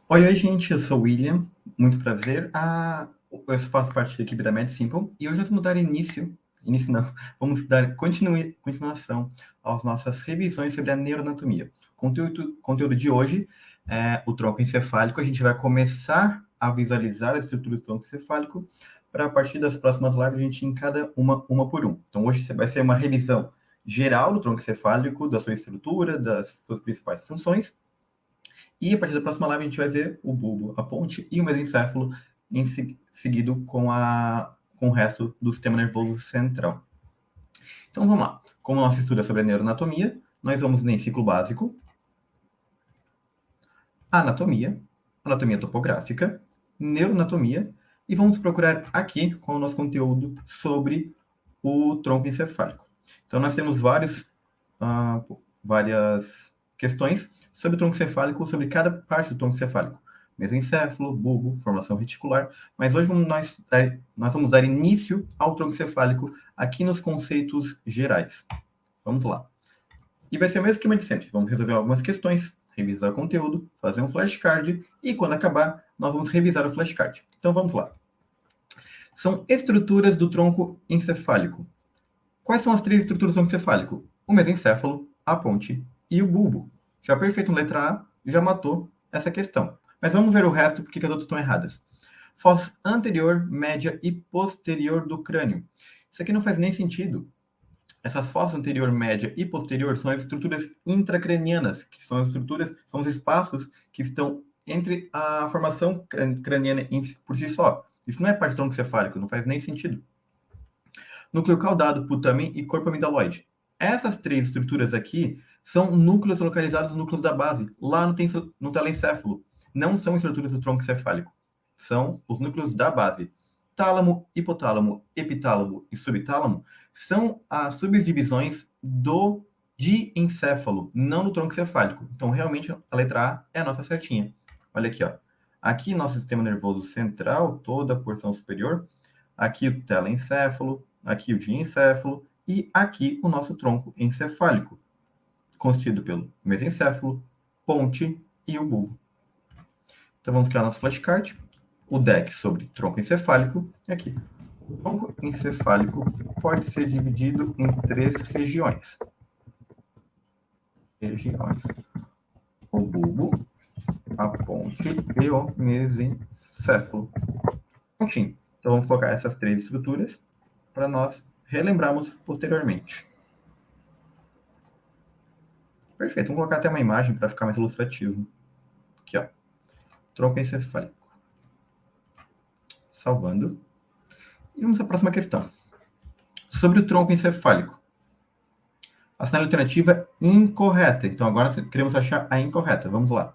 Oi, gente, eu sou o William, muito prazer. Eu faço parte da equipe da MedSimple e hoje nós vamos dar início não, vamos dar continuação às nossas revisões sobre a neuroanatomia. Conteúdo de hoje é o tronco encefálico. A gente vai começar a visualizar a estrutura do tronco encefálico para, a partir das próximas lives, a gente ir cada uma por um. Então, hoje vai ser uma revisão geral do tronco encefálico, da sua estrutura, das suas principais funções. E a partir da próxima live a gente vai ver o bulbo, a ponte e o mesencéfalo seguido com o resto do sistema nervoso central. Então vamos lá. Como nosso estudo é sobre a neuroanatomia, nós vamos em ciclo básico, anatomia, anatomia topográfica, neuroanatomia, e vamos procurar aqui com o nosso conteúdo sobre o tronco encefálico. Então nós temos várias questões sobre o tronco cefálico, sobre cada parte do tronco cefálico. Mesencéfalo, bulbo, formação reticular, mas hoje nós vamos dar início ao tronco cefálico aqui nos conceitos gerais. Vamos lá. E vai ser o mesmo esquema de sempre. Vamos resolver algumas questões, revisar o conteúdo, fazer um flashcard e quando acabar, nós vamos revisar o flashcard. Então vamos lá. São estruturas do tronco encefálico. Quais são as três estruturas do tronco encefálico? O mesencéfalo, a ponte e o bulbo. Já perfeito na letra A, já matou essa questão. Mas vamos ver o resto, porque as outras estão erradas. Foz anterior, média e posterior do crânio. Isso aqui não faz nem sentido. Essas fosses anterior, média e posterior são as estruturas intracranianas, que são as estruturas, são os espaços que estão entre a formação craniana por si só. Isso não é parte do tronco cefálico, não faz nem sentido. Núcleo caudado, putamen e corpo amidaloide. Essas três estruturas aqui são núcleos localizados nos núcleos da base, lá no telencéfalo. Não são estruturas do tronco cefálico. São os núcleos da base. Tálamo, hipotálamo, epitálamo e subtálamo são as subdivisões do diencéfalo, não do tronco cefálico. Então, realmente, a letra A é a nossa certinha. Olha aqui, ó. Aqui, nosso sistema nervoso central, toda a porção superior. Aqui, o telencéfalo, aqui o diencéfalo e aqui o nosso tronco encefálico, constituído pelo mesencéfalo, ponte e o bulbo. Então vamos criar nosso flashcard, o deck sobre tronco encefálico, aqui. O tronco encefálico pode ser dividido em três regiões. O bulbo, a ponte e o mesencéfalo. Pontinho. Então vamos colocar essas três estruturas para nós relembrarmos posteriormente. Perfeito, vamos colocar até uma imagem para ficar mais ilustrativo. Aqui, ó. Tronco encefálico. Salvando. E vamos à próxima questão. Sobre o tronco encefálico. A sinal alternativa é incorreta. Então agora queremos achar a incorreta. Vamos lá.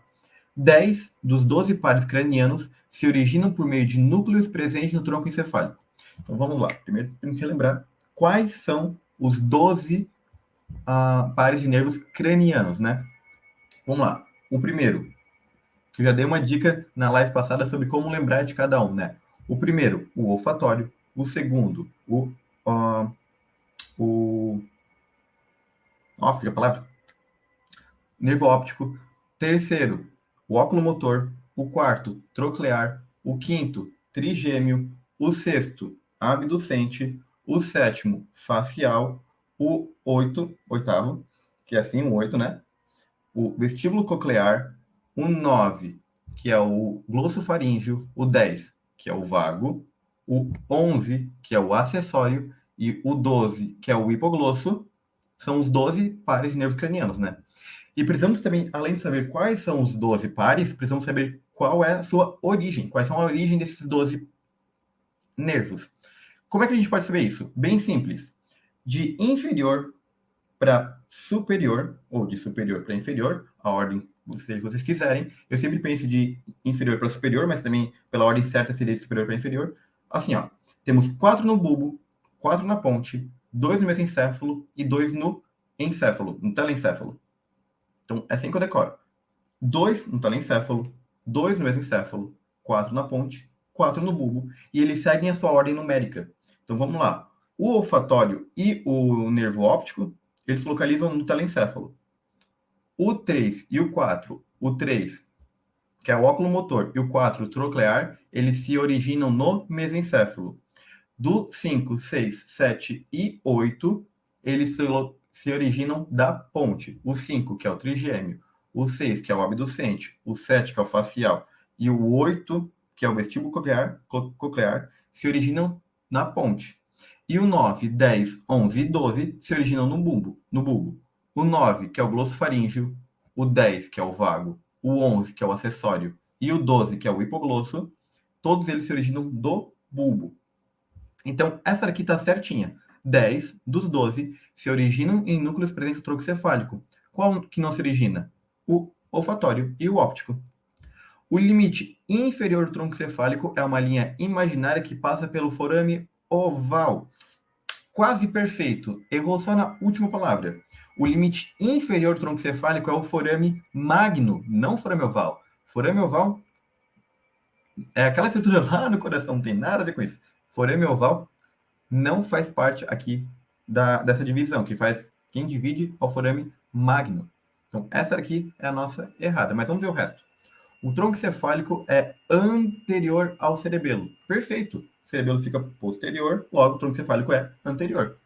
10 dos 12 pares cranianos se originam por meio de núcleos presentes no tronco encefálico. Então vamos lá. Primeiro temos que relembrar quais são os 12 pares de nervos cranianos, né? Vamos lá. O primeiro, que eu já dei uma dica na live passada sobre como lembrar de cada um, né? O primeiro, o olfatório. O segundo, a palavra. Nervo óptico. Terceiro, o oculomotor. O quarto, troclear. O quinto, trigêmeo. O sexto, abducente. O sétimo, facial. O oitavo, que é assim, o 8, né? O vestíbulo coclear. O 9, que é o glossofaríngeo. O 10, que é o vago. O 11, que é o acessório. E o 12, que é o hipoglosso. São os 12 pares de nervos cranianos, né? E precisamos também, além de saber quais são os 12 pares, precisamos saber qual é a sua origem, quais são a origem desses 12 nervos. Como é que a gente pode saber isso? Bem simples. De inferior para superior, ou de superior para inferior, a ordem que vocês quiserem. Eu sempre penso de inferior para superior, mas também pela ordem certa seria de superior para inferior. Assim, ó, temos 4 no bulbo, 4 na ponte, 2 no mesencéfalo e 2 no encéfalo, no telencéfalo. Então, é assim que eu decoro. 2 no telencéfalo, 2 no mesencéfalo, 4 na ponte, 4 no bulbo, e eles seguem a sua ordem numérica. Então, vamos lá. O olfatório e o nervo óptico, eles se localizam no telencéfalo. O 3 e o 4, o 3 que é o óculo motor, e o 4, o troclear, eles se originam no mesencéfalo. Do 5, 6, 7 e 8, eles se originam da ponte. O 5, que é o trigêmeo, o 6, que é o abducente, o 7, que é o facial, e o 8, que é o vestíbulo coclear, se originam na ponte. E o 9, 10, 11 e 12 se originam no bulbo. O 9, que é o glossofaríngeo, o 10, que é o vago, o 11, que é o acessório, e o 12, que é o hipoglosso, todos eles se originam do bulbo. Então, essa aqui está certinha. 10 dos 12 se originam em núcleos presentes no tronco cefálico. Qual que não se origina? O olfatório e o óptico. O limite inferior do tronco cefálico é uma linha imaginária que passa pelo forame oval. Quase perfeito. Errou só na última palavra. O limite inferior do tronco cefálico é o forame magno, não forame oval. Forame oval é aquela estrutura lá no coração, não tem nada a ver com isso. Forame oval não faz parte aqui dessa divisão, quem divide é o forame magno. Então, essa aqui é a nossa errada, mas vamos ver o resto. O tronco cefálico é anterior ao cerebelo. Perfeito. O cerebelo fica posterior, logo o tronco cefálico é anterior.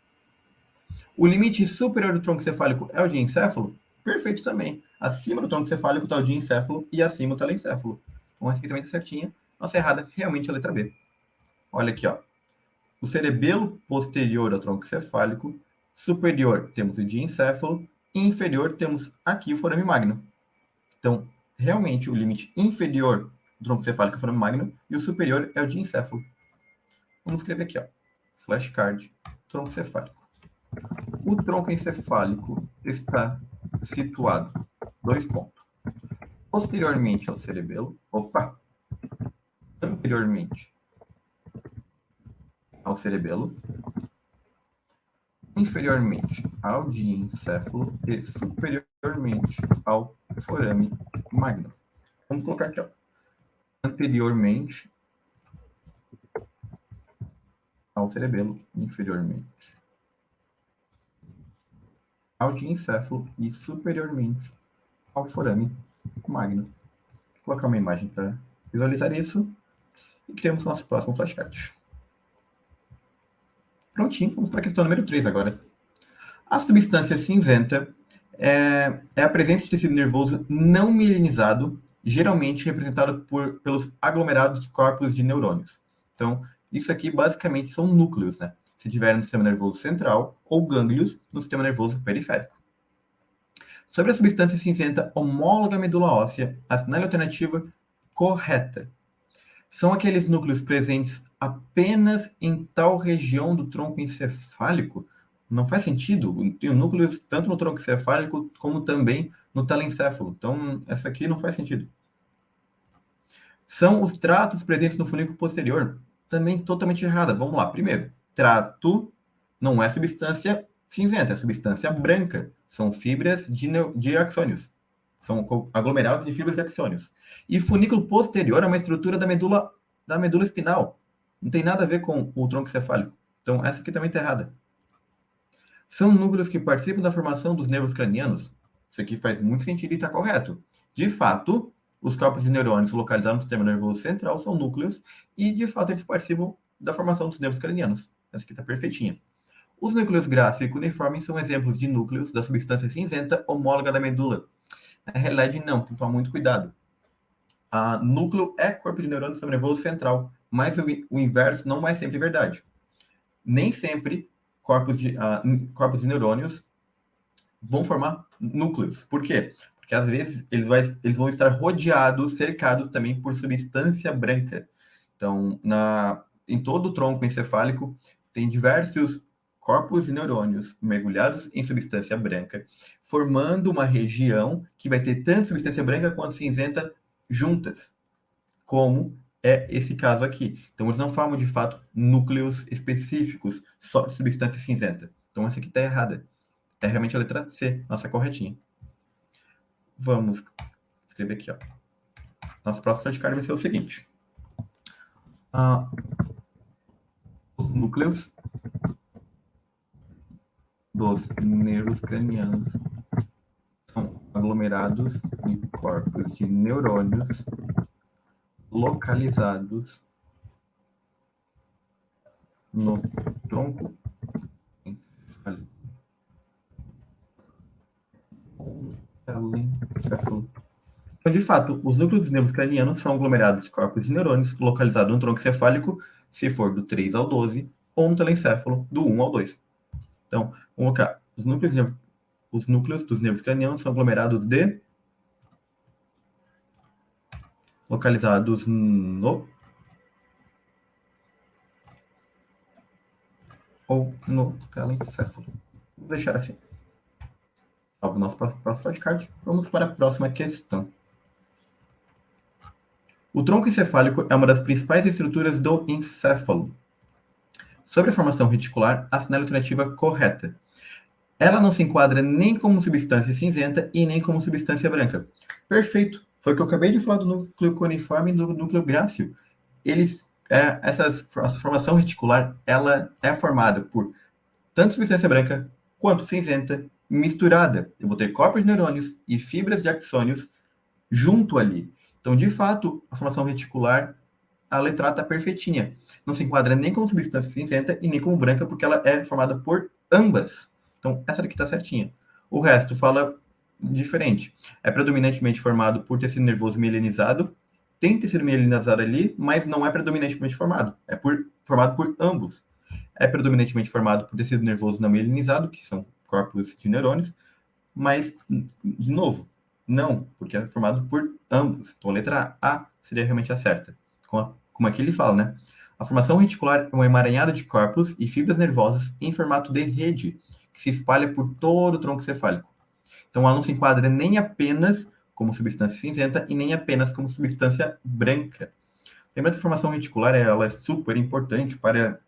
O limite superior do tronco cefálico é o diencéfalo? Perfeito também. Acima do tronco cefálico está o diencéfalo e acima o telencéfalo. Então, essa aqui também está certinha. Nossa errada realmente é a letra B. Olha aqui, ó. O cerebelo posterior ao tronco cefálico, superior temos o diencéfalo, e inferior temos aqui o forame magno. Então, realmente, o limite inferior do tronco cefálico é o forame magno e o superior é o diencéfalo. Vamos escrever aqui, ó. Flashcard, tronco cefálico. O tronco encefálico está situado, 2 pontos, posteriormente ao cerebelo, anteriormente ao cerebelo, inferiormente ao diencéfalo e superiormente ao forame magno. Vamos colocar aqui, ó. Anteriormente ao cerebelo, inferiormente ao diencéfalo e superiormente ao forame magno. Vou colocar uma imagem para visualizar isso e criamos nosso próximo flashcard. Prontinho, vamos para a questão número 3 agora. A substância cinzenta é a presença de tecido nervoso não mielinizado, geralmente representado pelos aglomerados de corpos de neurônios. Então, isso aqui basicamente são núcleos, né? Se tiver no sistema nervoso central ou gânglios no sistema nervoso periférico. Sobre a substância cinzenta homóloga à medula óssea, assinale a alternativa correta. São aqueles núcleos presentes apenas em tal região do tronco encefálico? Não faz sentido. Tem núcleos tanto no tronco encefálico como também no telencéfalo. Então, essa aqui não faz sentido. São os tratos presentes no funículo posterior? Também totalmente errada. Vamos lá. Primeiro, trato não é substância cinzenta, é substância branca. São fibras de axônios. São aglomerados de fibras de axônios. E funículo posterior é uma estrutura da medula espinal. Não tem nada a ver com o tronco cefálico. Então, essa aqui também está errada. São núcleos que participam da formação dos nervos cranianos? Isso aqui faz muito sentido e está correto. De fato, os corpos de neurônios localizados no sistema nervoso central são núcleos e, de fato, eles participam da formação dos nervos cranianos. Essa aqui está perfeitinha. Os núcleos grácil e cuneiformes são exemplos de núcleos da substância cinzenta homóloga da medula. Na realidade, não, tem que tomar muito cuidado. Núcleo é corpo de neurônio do sistema nervoso central, mas o inverso não é sempre verdade. Nem sempre corpos de neurônios vão formar núcleos. Por quê? Porque às vezes eles vão estar rodeados, cercados também por substância branca. Então, em todo o tronco encefálico, tem diversos corpos de neurônios mergulhados em substância branca, formando uma região que vai ter tanto substância branca quanto cinzenta juntas, como é esse caso aqui. Então, eles não formam, de fato, núcleos específicos só de substância cinzenta. Então, essa aqui está errada. É realmente a letra C, nossa corretinha. Vamos escrever aqui, ó. Nosso próximo flashcard vai ser o seguinte. Os núcleos dos nervos cranianos são aglomerados em corpos de neurônios localizados no tronco encefálico ou telencéfalo. Então, de fato, os núcleos dos nervos cranianos são aglomerados de corpos de neurônios localizados no tronco encefálico, se for do 3 ao 12, ou no telencéfalo, do 1 ao 2. Então, vamos colocar, os núcleos dos nervos cranianos são aglomerados de localizados no ou no telencéfalo. Vou deixar assim. Salvo o nosso próximo flashcard. Vamos para a próxima questão. O tronco encefálico é uma das principais estruturas do encéfalo. Sobre a formação reticular, assinale a alternativa correta. Ela não se enquadra nem como substância cinzenta e nem como substância branca. Perfeito. Foi o que eu acabei de falar do núcleo cuneiforme e do núcleo grácil. Essa formação reticular, ela é formada por tanto substância branca quanto cinzenta misturada. Eu vou ter corpos de neurônios e fibras de axônios junto ali. Então, de fato, a formação reticular, a letra está perfeitinha. Não se enquadra nem como substância cinzenta e nem como branca, porque ela é formada por ambas. Então, essa daqui está certinha. O resto fala diferente. É predominantemente formado por tecido nervoso mielinizado. Tem tecido mielinizado ali, mas não é predominantemente formado. É formado por ambos. É predominantemente formado por tecido nervoso não mielinizado, que são corpos de neurônios, mas, de novo, não, porque é formado por ambos. Então, a letra A seria realmente a certa. Como aqui ele fala, né? A formação reticular é um emaranhado de corpos e fibras nervosas em formato de rede, que se espalha por todo o tronco cefálico. Então, ela não se enquadra nem apenas como substância cinzenta e nem apenas como substância branca. Lembrando que a formação reticular ela é super importante para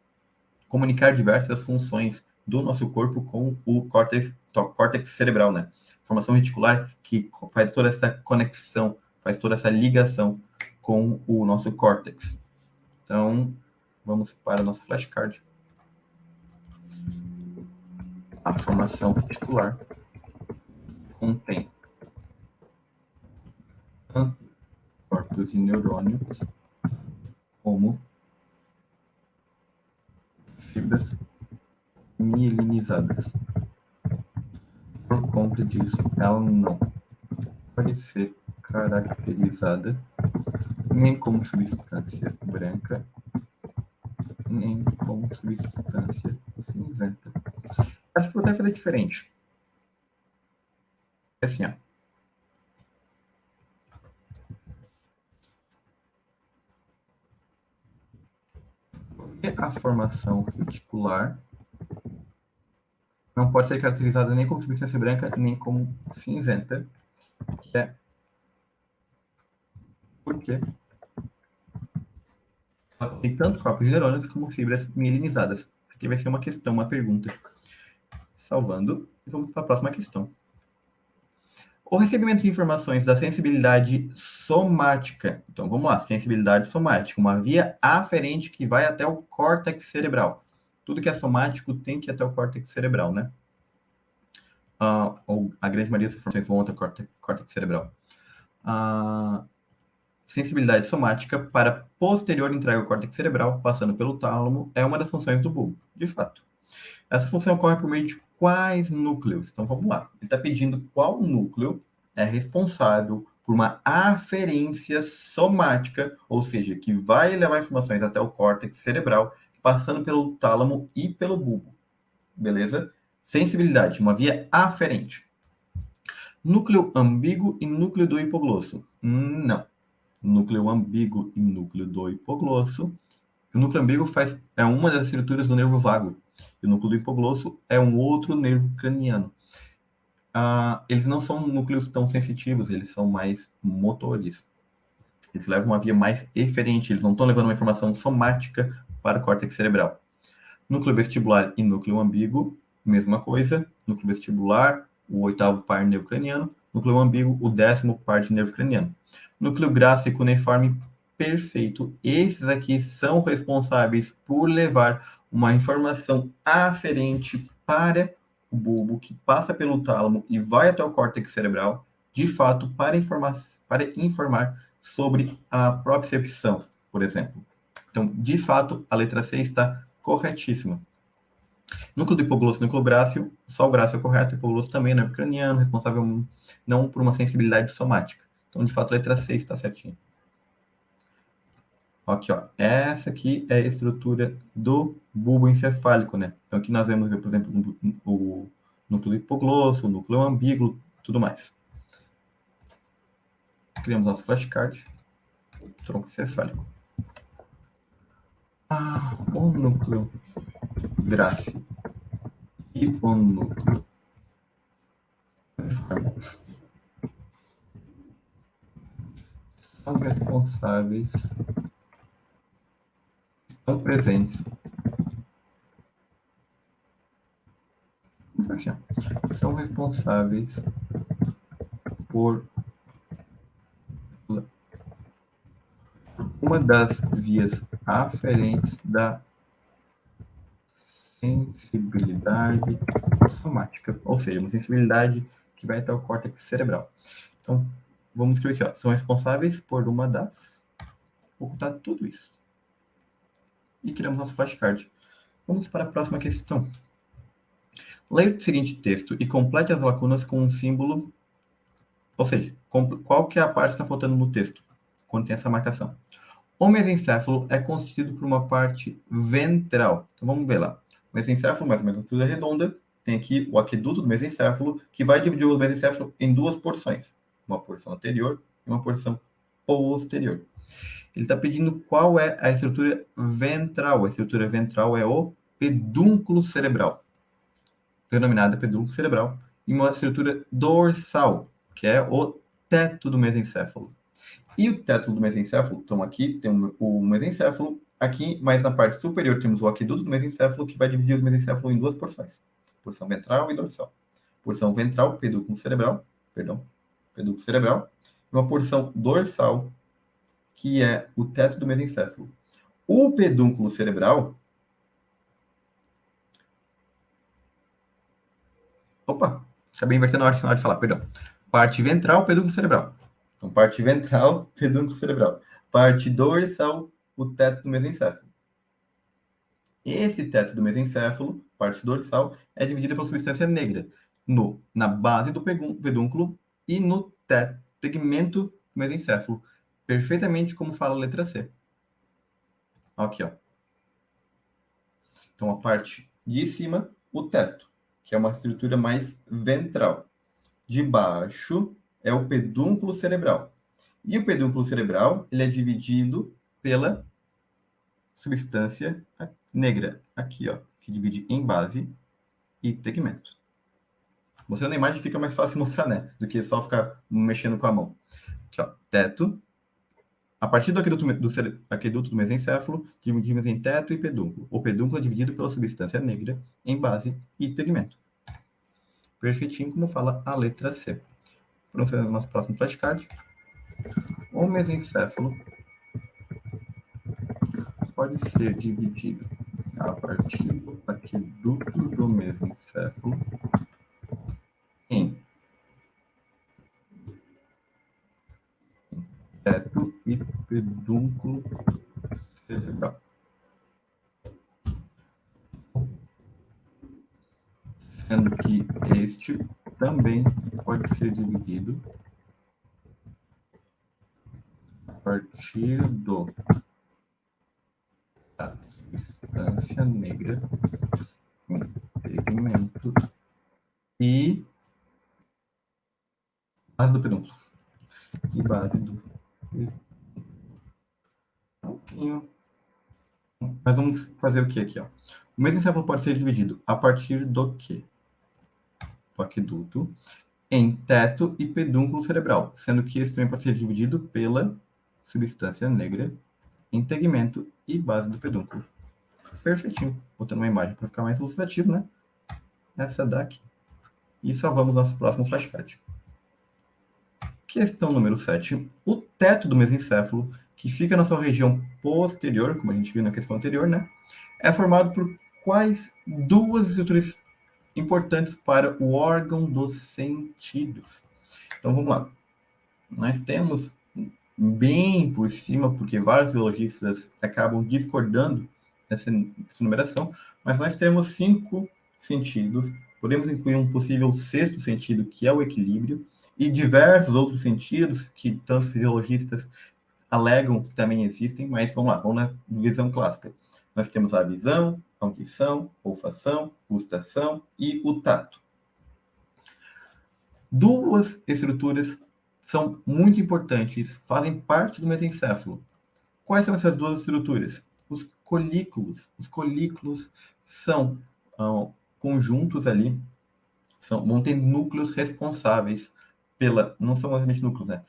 comunicar diversas funções do nosso corpo com o córtex cerebral, né? Formação reticular que faz toda essa conexão, faz toda essa ligação com o nosso córtex. Então, vamos para o nosso flashcard. A formação reticular contém tanto corpos de neurônios como fibras mielinizadas. Por conta disso, ela não pode ser caracterizada nem como substância branca, nem como substância cinzenta. Essa que eu vou até fazer diferente. É assim, ó. A formação reticular não pode ser caracterizada nem como substância branca, nem como cinzenta, que é porque ela tem tanto corpos de neurônios como fibras mielinizadas. Isso aqui vai ser uma questão, uma pergunta. Salvando, e vamos para a próxima questão. O recebimento de informações da sensibilidade somática. Então, vamos lá, sensibilidade somática, uma via aferente que vai até o córtex cerebral. Tudo que é somático tem que ir até o córtex cerebral, né? Ou a grande maioria das informações vão até o córtex cerebral. Sensibilidade somática para posterior entrega ao córtex cerebral, passando pelo tálamo, é uma das funções do bulbo, de fato. Essa função ocorre por meio de quais núcleos? Então, vamos lá. Ele está pedindo qual núcleo é responsável por uma aferência somática, ou seja, que vai levar informações até o córtex cerebral, passando pelo tálamo e pelo bulbo. Beleza? Sensibilidade, uma via aferente. Núcleo ambíguo e núcleo do hipoglosso. Não. Núcleo ambíguo e núcleo do hipoglosso. O núcleo ambíguo é uma das estruturas do nervo vago. E o núcleo do hipoglosso é um outro nervo craniano. Eles não são núcleos tão sensitivos, eles são mais motores. Eles levam uma via mais eferente, eles não estão levando uma informação somática para o córtex cerebral. Núcleo vestibular e núcleo ambíguo, mesma coisa. Núcleo vestibular, o 8º par de nervo craniano. Núcleo ambíguo, o 10º par de nervo craniano. Núcleo grácil e cuneiforme, perfeito. Esses aqui são responsáveis por levar uma informação aferente para o bulbo, que passa pelo tálamo e vai até o córtex cerebral, de fato, para informar sobre a propriocepção, por exemplo. Então, de fato, a letra C está corretíssima. Núcleo do hipoglosso e núcleo grácil, só o grácil é correto, o hipoglosso também é nervo craniano, responsável não por uma sensibilidade somática. Então, de fato, a letra C está certinha. Aqui, ó, essa aqui é a estrutura do bulbo encefálico, né? Então, aqui nós vemos, por exemplo, o núcleo hipoglosso, o núcleo ambíguo, tudo mais. Criamos nosso flashcard, tronco encefálico. O núcleo grácil e o núcleo são responsáveis, estão presentes, são responsáveis por uma das vias aferentes da sensibilidade somática, ou seja, uma sensibilidade que vai até o córtex cerebral. Então, vamos escrever aqui, ó, são responsáveis por uma das, vou contar tudo isso. E criamos nosso flashcard. Vamos para a próxima questão. Leia o seguinte texto e complete as lacunas com um símbolo, ou seja, qual que é a parte que está faltando no texto, quando tem essa marcação. O mesencéfalo é constituído por uma parte ventral. Então, vamos ver lá. O mesencéfalo, mais ou menos uma estrutura redonda, tem aqui o aqueduto do mesencéfalo, que vai dividir o mesencéfalo em duas porções. Uma porção anterior e uma porção posterior. Ele está pedindo qual é a estrutura ventral. A estrutura ventral é o pedúnculo cerebral, denominada pedúnculo cerebral, e uma estrutura dorsal, que é o teto do mesencéfalo. E o teto do mesencéfalo, então aqui tem o mesencéfalo, aqui mais na parte superior temos o aqueduto do mesencéfalo, que vai dividir o mesencéfalo em duas porções, porção ventral e dorsal. Porção ventral, pedúnculo cerebral, pedúnculo cerebral, e uma porção dorsal, que é o teto do mesencéfalo. O pedúnculo cerebral... Acabei invertendo na hora de falar, perdão. Parte ventral, pedúnculo cerebral. Então, parte ventral, pedúnculo cerebral. Parte dorsal, o teto do mesencéfalo. Esse teto do mesencéfalo, parte dorsal, é dividida pela substância negra na base do pedúnculo e no tegmento do mesencéfalo. Perfeitamente como fala a letra C. Aqui, ó. Então, a parte de cima, o teto, que é uma estrutura mais ventral. De baixo é o pedúnculo cerebral. E o pedúnculo cerebral, ele é dividido pela substância negra, aqui, ó, que divide em base e tegmento. Mostrando a imagem fica mais fácil mostrar, né, do que só ficar mexendo com a mão. Aqui, ó, teto. A partir do aqueduto do mesencéfalo, dividimos em teto e pedúnculo. O pedúnculo é dividido pela substância negra em base e tegmento. Perfeitinho, como fala a letra C. Vamos fazer o nosso próximo flashcard. O mesencéfalo pode ser dividido a partir do aqueduto do mesencéfalo em teto e pedúnculo cerebral. Sendo que este também pode ser dividido a partir da substância negra em tegmento e base do pedúnculo. E base do pedúnculo. Mas vamos fazer o que aqui, ó? O mesencéfalo pode ser dividido a partir do quê? Do aqueduto em teto e pedúnculo cerebral, sendo que esse também pode ser dividido pela substância negra em tegmento e base do pedúnculo. Perfeitinho. Botando uma imagem para ficar mais ilustrativo, né? Essa daqui. E salvamos nosso próximo flashcard. Questão número 7. O teto do mesencéfalo, que fica na sua região posterior, como a gente viu na questão anterior, né? É formado por quais duas estruturas importantes para o órgão dos sentidos? Então, vamos lá. Nós temos bem por cima, porque vários biologistas acabam discordando dessa numeração, mas nós temos 5 sentidos, podemos incluir um possível sexto sentido, que é o equilíbrio, e diversos outros sentidos que tantos fisiologistas alegam que também existem, mas vamos lá, vamos na visão clássica. Nós temos a visão, audição, olfação, gustação e o tato. Duas estruturas são muito importantes, fazem parte do mesencéfalo. Quais são essas duas estruturas? Os colículos. Os colículos são conjuntos ali, vão ter núcleos responsáveis pela... Não são exatamente núcleos, né?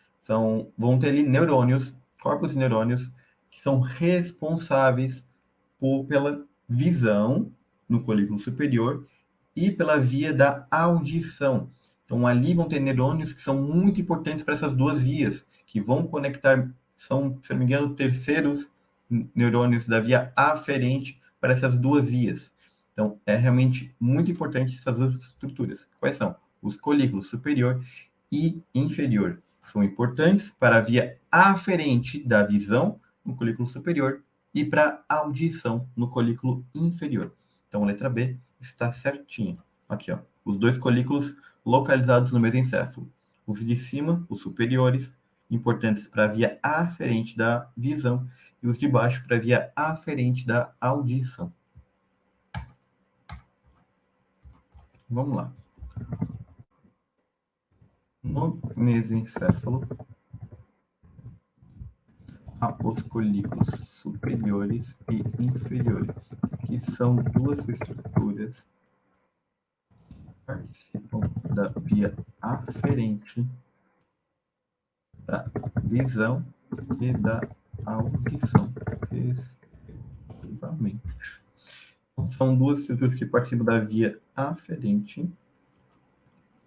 Vão ter ali neurônios, corpos de neurônios, que são responsáveis pela visão no colículo superior e pela via da audição. Então, ali vão ter neurônios que são muito importantes para essas duas vias, que vão conectar, são, se não me engano, terceiros neurônios da via aferente para essas duas vias. Então, é realmente muito importante essas duas estruturas. Quais são? Os colículos superior e inferior. São importantes para a via aferente da visão no colículo superior e para a audição no colículo inferior. Então, a letra B está certinha. Aqui, ó, os dois colículos localizados no mesencéfalo. Os de cima, os superiores, importantes para a via aferente da visão, e os de baixo para a via aferente da audição. Vamos lá. No mesencéfalo, há os colículos superiores e inferiores, que são duas estruturas que participam da via aferente da visão e da audição, respectivamente. Então, são duas estruturas que participam da via aferente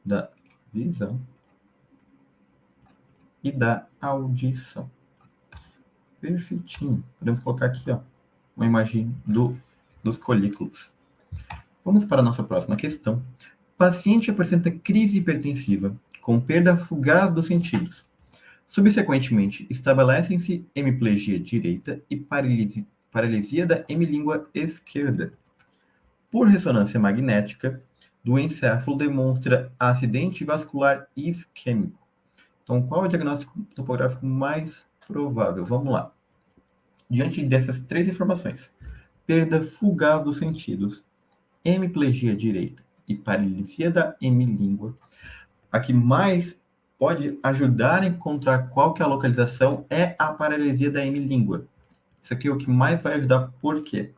da visão e da audição. Perfeitinho. Podemos colocar aqui, ó, uma imagem dos colículos. Vamos para a nossa próxima questão. Paciente apresenta crise hipertensiva com perda fugaz dos sentidos. Subsequentemente, estabelecem-se hemiplegia direita e paralisia da hemilíngua esquerda. Por ressonância magnética, do encéfalo demonstra acidente vascular isquêmico. Então, qual é o diagnóstico topográfico mais provável? Vamos lá. Diante dessas três informações, perda fugaz dos sentidos, hemiplegia direita e paralisia da hemilíngua, a que mais pode ajudar a encontrar qual que é a localização é a paralisia da hemilíngua. Isso aqui é o que mais vai ajudar, por quê?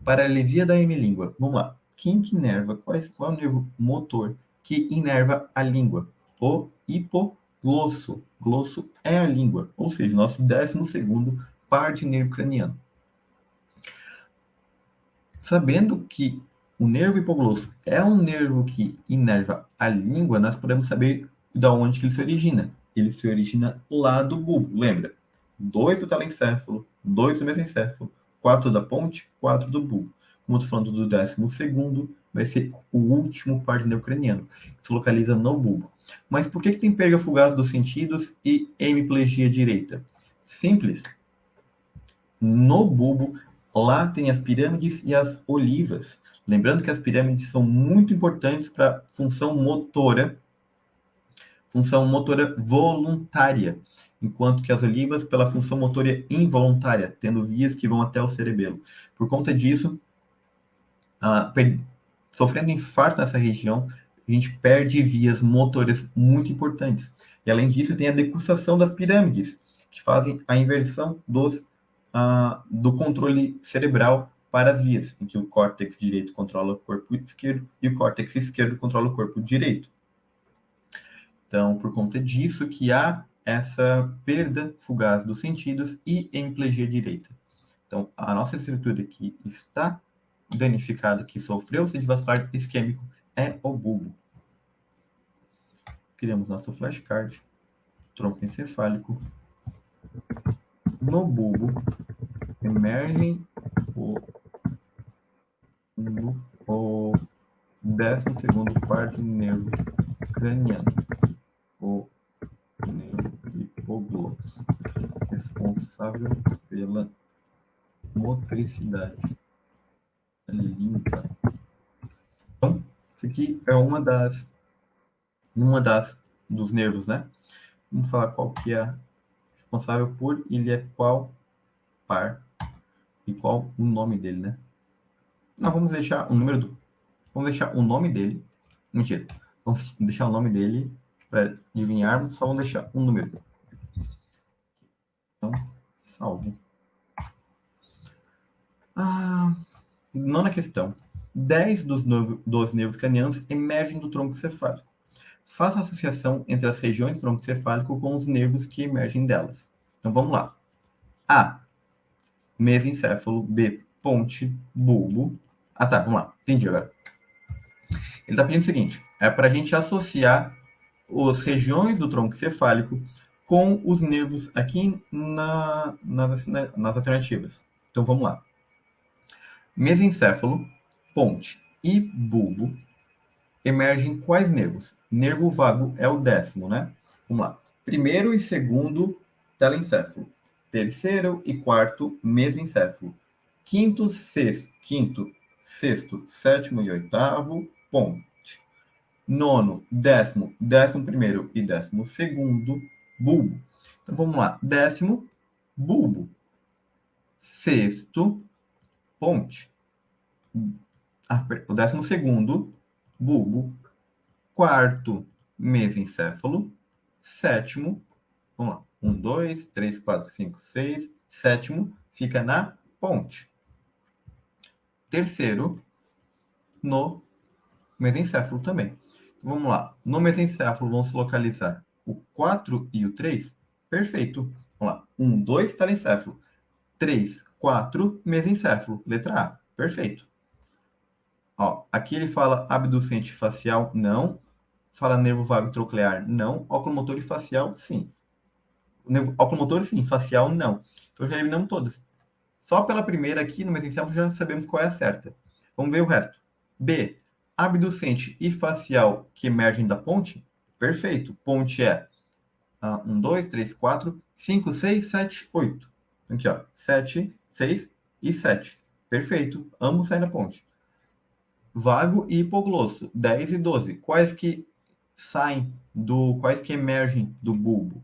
Paralisia da hemilíngua. Vamos lá. Quem que inerva? Qual é o nervo motor que inerva a língua? O hipoglosso. Glosso é a língua, ou seja, nosso 12º par de nervo craniano. Sabendo que o nervo hipoglosso é um nervo que inerva a língua, nós podemos saber de onde que ele se origina. Ele se origina lá do bulbo, lembra? 2 do telencéfalo, 2 do mesencéfalo, 4 da ponte, 4 do bulbo. Como eu estou falando do 12º, vai ser o último par de nervo craniano, que se localiza no bulbo. Mas por que tem perda fugaz dos sentidos e hemiplegia direita? Simples. No bulbo, lá tem as pirâmides e as olivas. Lembrando que as pirâmides são muito importantes para a função motora voluntária, enquanto que as olivas pela função motora involuntária, tendo vias que vão até o cerebelo. Por conta disso, sofrendo infarto nessa região, a gente perde vias motoras muito importantes. E além disso, tem a decussação das pirâmides, que fazem a inversão do controle cerebral para as vias, em que o córtex direito controla o corpo esquerdo e o córtex esquerdo controla o corpo direito. Então, por conta disso que há essa perda fugaz dos sentidos e hemiplegia direita. Então, a nossa estrutura que está danificada, que sofreu acidente vascular isquêmico, é o bulbo. Criamos nosso flashcard, tronco encefálico. No bulbo, emergem o 12º par de nervo craniano, o nervo hipoglosso. responsável pela motricidade limpa. Então, isso aqui é uma dos nervos, né? Vamos falar qual que é responsável por, ele é qual par e qual o nome dele, né? Não, vamos deixar o nome dele. Mentira. Vamos deixar o nome dele para adivinharmos, só vamos deixar um número. Então, salvo. Nona questão. 10 dos 12 nervos cranianos emergem do tronco cefálico. Faça a associação entre as regiões do tronco cefálico com os nervos que emergem delas. Então, vamos lá. A. Mesencéfalo. B. Ponte. Bulbo. Tá, vamos lá. Entendi agora. Ele está pedindo o seguinte. É para a gente associar as regiões do tronco cefálico com os nervos aqui nas alternativas. Então, vamos lá. Mesencéfalo, ponte e bulbo emergem quais nervos? Nervo vago é o 10º, né? Vamos lá. Primeiro e segundo, telencéfalo. Terceiro e quarto, mesencéfalo. Quinto, sexto, sétimo e oitavo, ponte. Nono, 11º e 12º, bulbo. Então, vamos lá. 10º, bulbo. Sexto, ponte. O 12º, bulbo. Quarto, mesencéfalo. Sétimo, vamos lá. 1, 2, 3, 4, 5, 6. Sétimo, fica na ponte. Terceiro, no mesencéfalo também. Então, vamos lá. No mesencéfalo, vamos localizar o 4 e o 3. Perfeito. Vamos lá. 1, 2, telencéfalo. 3, 4, mesencéfalo. Letra A. Perfeito. Ó, aqui ele fala abducente facial, não. Fala nervo vago troclear, não. Oculomotor e facial, sim. Oculomotor, sim. Facial, não. Então, já eliminamos todas. Só pela primeira aqui, no mesencéfalo, já sabemos qual é a certa. Vamos ver o resto. B. Abducente e facial que emergem da ponte? Perfeito. Ponte é 1, 2, 3, 4, 5, 6, 7, 8. Aqui, ó. 7, 6 e 7. Perfeito. Ambos saem da ponte. Vago e hipoglosso, 10 e 12. Quais que emergem do bulbo?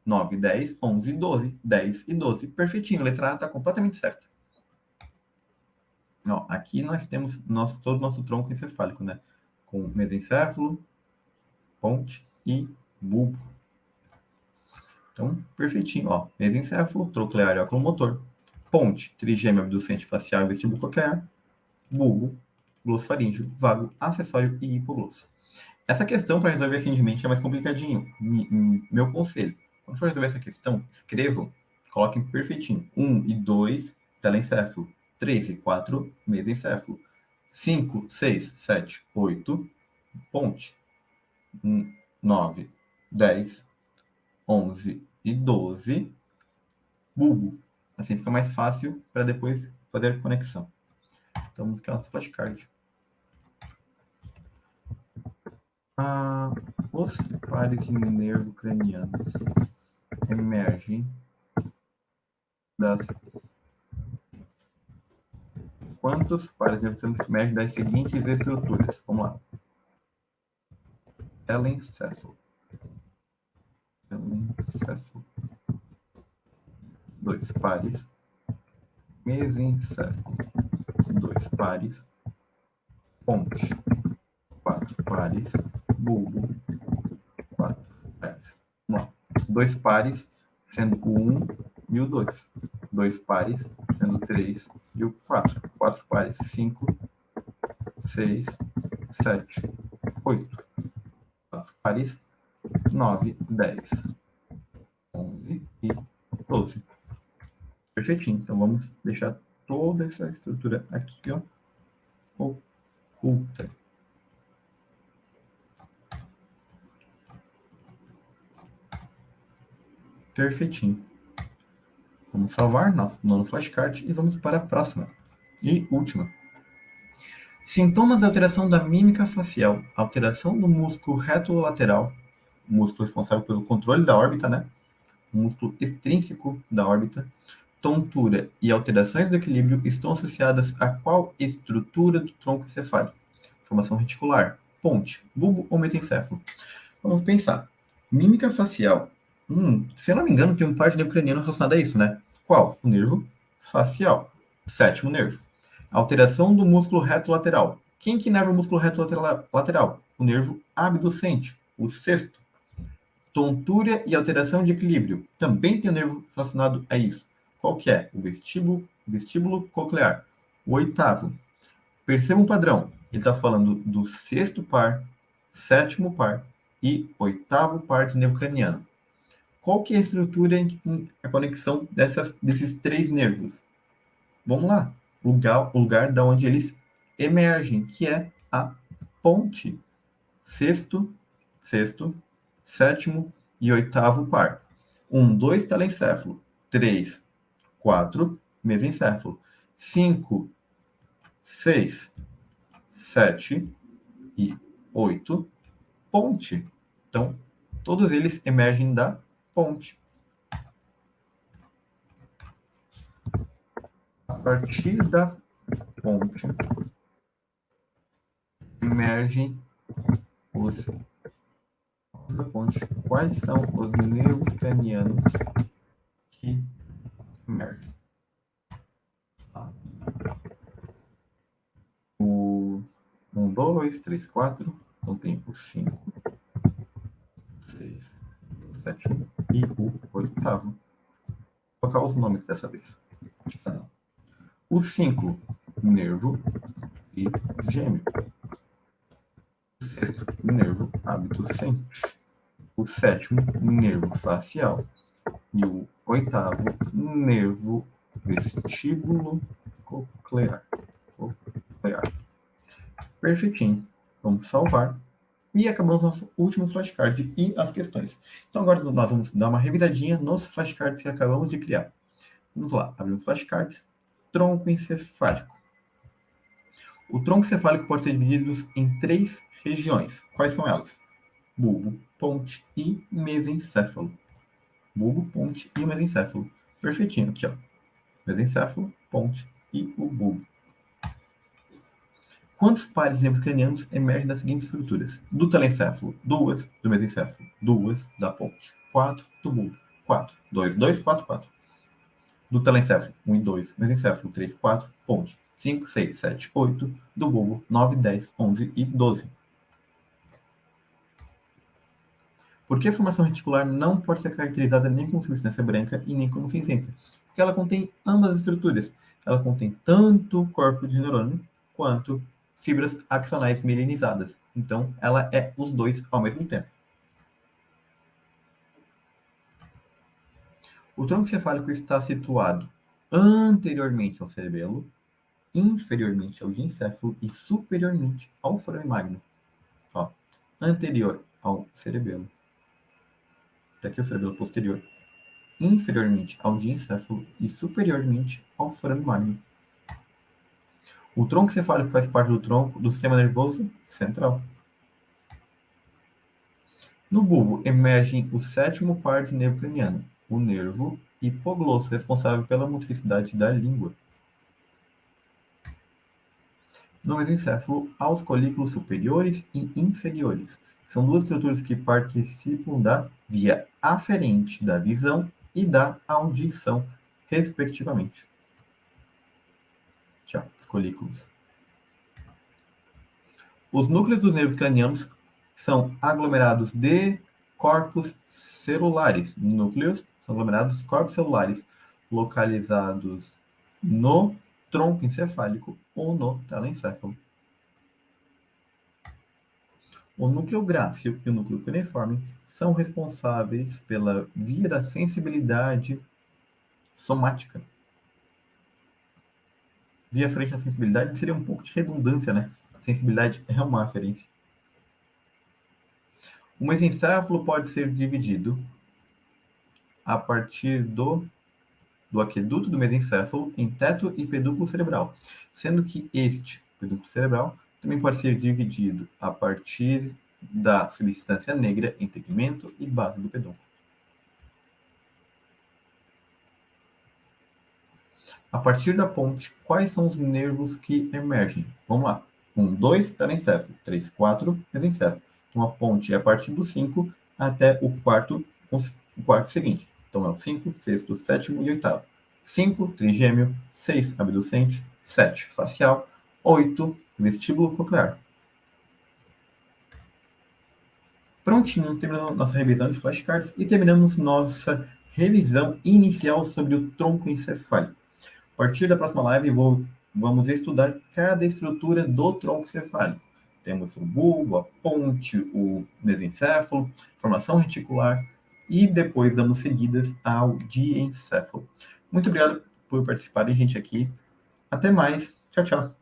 9, 10, 11 e 12. 10 e 12. Perfeitinho. A letra A está completamente certa. Ó, aqui nós temos todo o nosso tronco encefálico, né? Com mesencéfalo, ponte e bulbo. Então, perfeitinho. Ó, mesencéfalo, troclear e oculomotor. Ponte, trigêmeo, abducente facial e vestíbulo coclear. Bulbo, glossofaríngeo, vago, acessório e hipoglosso. Essa questão, para resolver assim de mente, é mais complicadinho. Meu conselho, quando for resolver essa questão, escrevam, coloquem perfeitinho. 1 e 2, telencéfalo. 3 e 4, mesencéfalo. 5, 6, 7, 8, ponte. 9, 10, 11 e 12, bulbo. Assim fica mais fácil para depois fazer a conexão. Então, vamos criar nosso flashcard. Os pares de nervo cranianos emergem das... Quantos pares de nervo cranianos emergem das seguintes estruturas? Vamos lá. Telencéfalo. 2 pares. Mesencéfalo. 2 pares. Ponte. 4 pares. Bulbo. 4 pares. Vamos lá. 2 pares, sendo o 1 e o 2. 2 pares, sendo o 3 e o 4. 4 pares, 5, 6, 7, 8. 4 pares, 9, 10, 11 e 12. Perfeitinho. Então, vamos deixar toda essa estrutura aqui, ó, oculta. Perfeitinho. Vamos salvar nosso nono flashcard e vamos para a próxima e última. Sintomas de alteração da mímica facial, alteração do músculo reto lateral, músculo responsável pelo controle da órbita, né? músculo extrínseco da órbita. Tontura e alterações do equilíbrio estão associadas a qual estrutura do tronco encefálico? Formação reticular, ponte, bulbo ou mesencéfalo? Vamos pensar. Mímica facial. Se eu não me engano, tem um par de nervo craniano relacionado a isso, né? Qual? O nervo facial. Sétimo nervo. Alteração do músculo reto lateral. Quem que inerva o músculo reto lateral? O nervo abducente. O sexto. Tontura e alteração de equilíbrio. Também tem um nervo relacionado a isso. Qual que é? O vestíbulo coclear. O oitavo. Perceba um padrão. Ele está falando do sexto par, sétimo par e oitavo par de nervo craniano. Qual que é a estrutura em que tem a conexão desses três nervos? Vamos lá. O lugar da onde eles emergem, que é a ponte. Sexto, sétimo e oitavo par. 1, 2, telencéfalo. 3, 4, mesencéfalo. 5, 6, 7 e 8, ponte. Então, todos eles emergem da ponte. A partir da ponte, emergem da ponte. Quais são os nervos cranianos que emergem? O 1, 2, 3, 4, então tem o 5, 6, 7 e o oitavo. Vou colocar os nomes dessa vez. O 5, nervo e gêmeo. O sexto, nervo abducente. O sétimo, nervo facial. E o oitavo, nervo vestíbulo coclear. Perfeitinho. Vamos salvar. E acabamos nosso último flashcard e as questões. Então agora nós vamos dar uma revisadinha nos flashcards que acabamos de criar. Vamos lá, abrimos flashcards. Tronco encefálico. O tronco encefálico pode ser dividido em 3 regiões. Quais são elas? Bulbo, ponte e mesencéfalo. Bulbo, ponte e mesencéfalo. Perfeitinho aqui, ó. Mesencéfalo, ponte e o bulbo. Quantos pares de nervos cranianos emergem das seguintes estruturas? Do telencéfalo, 2. Do mesencéfalo, 2. Da ponte, 4. Do bulbo, 4. 2, 2, 4, 4. Do telencéfalo, 1 e 2. Mesencéfalo, 3, 4. Ponte, 5, 6, 7, 8. Do bulbo, 9, 10, 11 e 12. Por que a formação reticular não pode ser caracterizada nem como substância branca e nem como cinzenta? Porque ela contém ambas as estruturas. Ela contém tanto corpo de neurônio quanto fibras axonais mielinizadas. Então, ela é os dois ao mesmo tempo. O tronco encefálico está situado anteriormente ao cerebelo, inferiormente ao diencéfalo e superiormente ao forame magno. Ó, anterior ao cerebelo. Até aqui o cerebelo posterior. Inferiormente ao diencéfalo e superiormente ao forame magno. O tronco cefálico faz parte do tronco do sistema nervoso central. No bulbo emergem o sétimo par de nervo craniano, o nervo hipoglosso, responsável pela motricidade da língua. No mesencéfalo, há os colículos superiores e inferiores. São duas estruturas que participam da via aferente da visão e da audição, respectivamente. Tchau, os colículos. Os núcleos dos nervos cranianos são aglomerados de corpos celulares. Núcleos são aglomerados de corpos celulares localizados no tronco encefálico ou no telencéfalo. O núcleo grácil e o núcleo cuneiforme são responsáveis pela via da sensibilidade somática. Via frente à sensibilidade seria um pouco de redundância, né? A sensibilidade é uma aferência. O mesencéfalo pode ser dividido a partir do aqueduto do mesencéfalo em teto e pedúnculo cerebral, sendo que este pedúnculo cerebral também pode ser dividido a partir da substância negra em tegmento e base do pedúnculo. A partir da ponte, quais são os nervos que emergem? Vamos lá. 1, 2, telencéfalo. 3, 4, mesencéfalo. Então, a ponte é a partir do 5 até o quarto seguinte. Então, é o 5, sexto, sétimo e oitavo. 5, trigêmeo. 6, abducente. 7, facial. 8, vestíbulo coclear. Prontinho, terminamos nossa revisão de flashcards e terminamos nossa revisão inicial sobre o tronco encefálico. A partir da próxima live, vamos estudar cada estrutura do tronco encefálico. Temos o bulbo, a ponte, o mesencéfalo, formação reticular e depois damos seguidas ao diencéfalo. Muito obrigado por participarem, gente, aqui. Até mais. Tchau, tchau.